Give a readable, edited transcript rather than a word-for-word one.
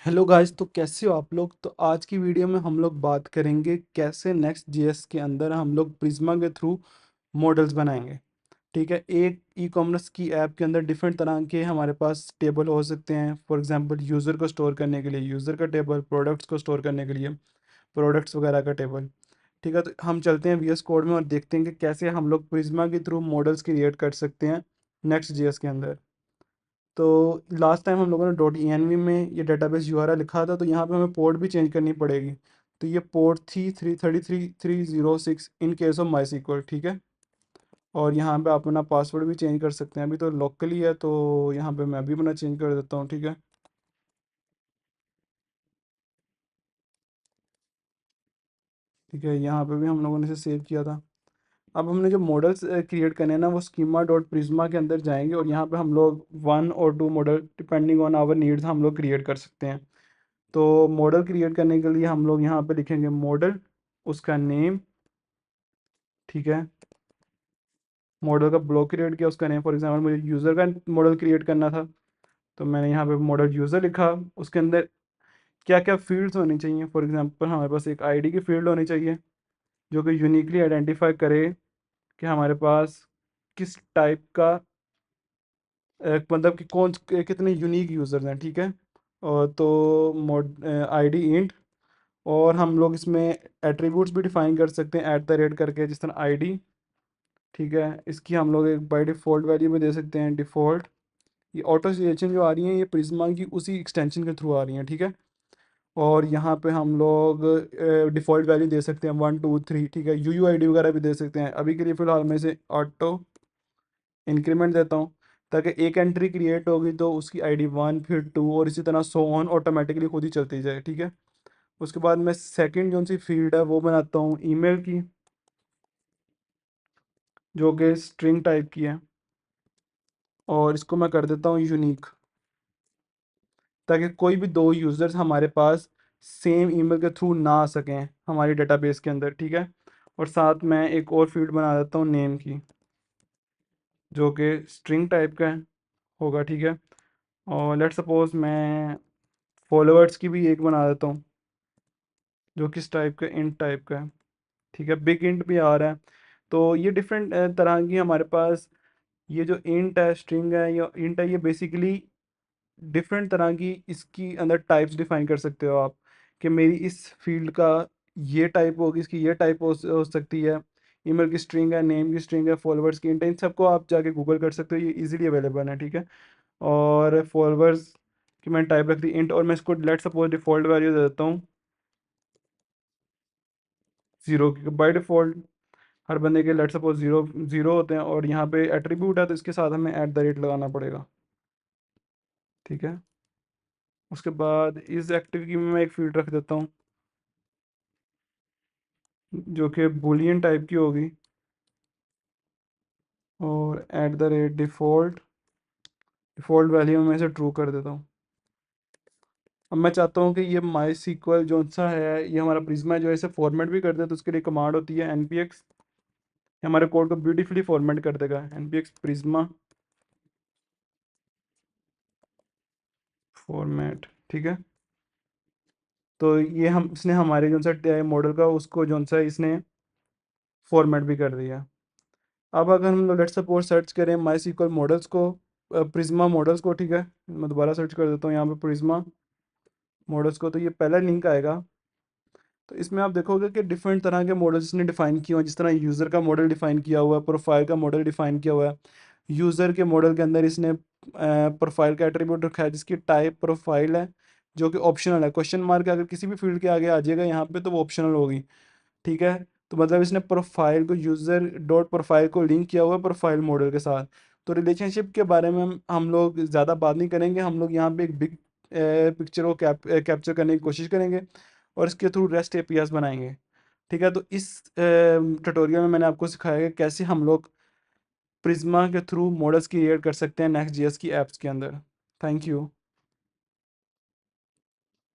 Hello guys, तो कैसे हो आप लोग। तो आज की वीडियो में हम लोग बात करेंगे कैसे नेक्स्ट जेएस के अंदर हम लोग प्रिज्मा के थ्रू मॉडल्स बनाएंगे। ठीक है, एक ई कॉमर्स की ऐप के अंदर डिफरेंट तरह के हमारे पास टेबल हो सकते हैं। फॉर एग्जांपल यूज़र को स्टोर करने के लिए यूज़र का टेबल, प्रोडक्ट्स को स्टोर करने के लिए प्रोडक्ट्स वगैरह का टेबल। ठीक है, तो हम चलते हैं वीएस कोड में और देखते हैं कि कैसे हम लोग प्रिज्मा के थ्रू मॉडल्स क्रिएट कर सकते हैं नेक्स्ट जेएस के अंदर। तो लास्ट टाइम हम लोगों ने डॉट ई में ये डेटाबेस यूआरएल लिखा था, तो यहाँ पे हमें पोर्ट भी चेंज करनी पड़ेगी। तो ये पोर्ट थी 333 306 in case of MySQL. ठीक है, और यहाँ पे आप अपना पासवर्ड भी चेंज कर सकते हैं। अभी तो लोकली है, तो यहाँ पे मैं भी अपना चेंज कर देता हूँ। ठीक है, ठीक है, यहाँ पे भी हम लोगों ने इसे सेव किया था। अब हमने जो मॉडल्स क्रिएट करने हैं ना, वो स्कीमा डॉट प्रिज्मा के अंदर जाएंगे और यहाँ पे हम लोग 1 और 2 model depending on our needs हम लोग क्रिएट कर सकते हैं। तो मॉडल क्रिएट करने के लिए हम लोग यहाँ पे लिखेंगे मॉडल, उसका नेम। ठीक है, मॉडल का ब्लॉक क्रिएट किया, उसका नेम। फॉर एग्जांपल मुझे यूज़र का मॉडल क्रिएट करना था, तो मैंने यहाँ पे मॉडल यूज़र लिखा। उसके अंदर क्या क्या फील्ड्स होनी चाहिए। फॉर एग्जांपल हमारे पास एक आईडी की फील्ड होनी चाहिए जो कि यूनिकली आइडेंटिफाई करे कि हमारे पास किस टाइप का मतलब कि कितने यूनिक यूज़र्स हैं। ठीक है, और तो मोड आईडी इंट, और हम लोग इसमें एट्रीब्यूट्स भी डिफाइन कर सकते हैं ऐट द रेट करके, जिस तरह आईडी। ठीक है, इसकी हम लोग एक बाय डिफ़ॉल्ट वैल्यू में दे सकते हैं डिफ़ॉल्ट। ये ऑटो सजेशन जो आ रही हैं, ये प्रिज्मा की उसी एक्सटेंशन के थ्रू आ रही हैं। ठीक है, और यहाँ पे हम लोग डिफ़ॉल्ट वैल्यू दे सकते हैं 1 2 3। ठीक है, यूयूआईडी वगैरह भी दे सकते हैं। अभी के लिए फ़िलहाल मैं इसे ऑटो इंक्रीमेंट देता हूँ, ताकि एक एंट्री क्रिएट होगी तो उसकी आईडी 1, फिर 2, और इसी तरह सो ऑन ऑटोमेटिकली खुद ही चलती जाए। ठीक है, उसके बाद मैं सेकंड जो सी फील्ड है वो बनाता हूँ ईमेल की, जो कि स्ट्रिंग टाइप की है, और इसको मैं कर देता हूँ यूनिक, ताकि कोई भी दो यूज़र्स हमारे पास सेम ईमेल के थ्रू ना आ सकें हमारी डेटाबेस के अंदर। ठीक है, और साथ में एक और फील्ड बना देता हूँ नेम की, जो कि स्ट्रिंग टाइप का होगा। ठीक है, और लेट्स सपोज मैं फॉलोअर्स की भी एक बना देता हूँ, जो किस टाइप का, इंट टाइप का है। ठीक है, बिग इंट भी आ रहा है। तो ये डिफरेंट तरह की हमारे पास ये जो इंट है, स्ट्रिंग है या इंट है, ये बेसिकली डिफरेंट तरह की इसकी अंदर टाइप्स डिफाइन कर सकते हो आप, कि मेरी इस फील्ड का ये टाइप होगी, इसकी ये टाइप हो सकती है। ईमेल की स्ट्रिंग है, नेम की स्ट्रिंग है, फॉलोअर्स की इंट है, इन सबको आप जाके गूगल कर सकते हो, ये इजीली अवेलेबल है। ठीक है, और फॉलोअर्स की मैंने टाइप रख दी इंट, और मैं इसको लेट सपोज डिफ़ॉल्ट वैल्यू दे देता हूँ 0 की। बाई डिफ़ॉल्ट हर बंदे के लेट सपोज 0 होते हैं, और यहाँ पे एट्रीब्यूट है तो इसके साथ हमें ऐट द रेट लगाना पड़ेगा। ठीक है, उसके बाद इस एक्टिव की मैं एक फील्ड रख देता हूँ, जो कि बूलियन टाइप की होगी, और at the rate default, default value में इसे ट्रू कर देता हूँ। अब मैं चाहता हूँ कि ये माई सीक्वल जो सा है, ये हमारा प्रिज्मा जो है, इसे फॉर्मेट भी कर दे। तो उसके लिए कमांड होती है npx, हमारे कोड को ब्यूटीफुली फॉर्मेट कर देगा। npx Prisma format. ठीक है, तो ये हम इसने हमारे जो सा मॉडल का उसको जो सा इसने फॉर्मेट भी कर दिया। अब अगर हम लोग लेट्स सपोज सर्च करें माई सीक्वल मॉडल्स को, प्रिज्मा मॉडल्स को। ठीक है, मैं दोबारा सर्च कर देता हूँ यहाँ पे प्रिज्मा मॉडल्स को, तो ये पहला लिंक आएगा। तो इसमें आप देखोगे कि डिफरेंट तरह के मॉडल्स इसने डिफाइन किए हुए हैं। जिस तरह यूज़र का मॉडल डिफाइन किया हुआ है, प्रोफाइल का मॉडल डिफाइन किया हुआ है। यूज़र के मॉडल के अंदर इसने प्रोफाइल का एट्रीब्यूट रखा है जिसकी टाइप प्रोफाइल है, जो कि ऑप्शनल है। क्वेश्चन मार्क अगर किसी भी फील्ड के आगे आ जाएगा यहाँ पे, तो वो ऑप्शनल होगी। ठीक है, तो मतलब इसने प्रोफाइल को, यूज़र डॉट प्रोफाइल को लिंक किया हुआ है प्रोफाइल मॉडल के साथ। तो रिलेशनशिप के बारे में हम लोग ज़्यादा बात नहीं करेंगे। हम लोग यहाँ पे एक बिग पिक्चर को कैप्चर करने की कोशिश करेंगे, और इसके थ्रू रेस्ट एपीआईज बनाएंगे। ठीक है, तो इस ट्यूटोरियल में मैंने आपको सिखाया कि कैसे हम लोग प्रिज्मा के थ्रू मॉडल्स क्रिएट कर सकते हैं नेक्स्ट जेएस की ऐप्स के अंदर। Thank you.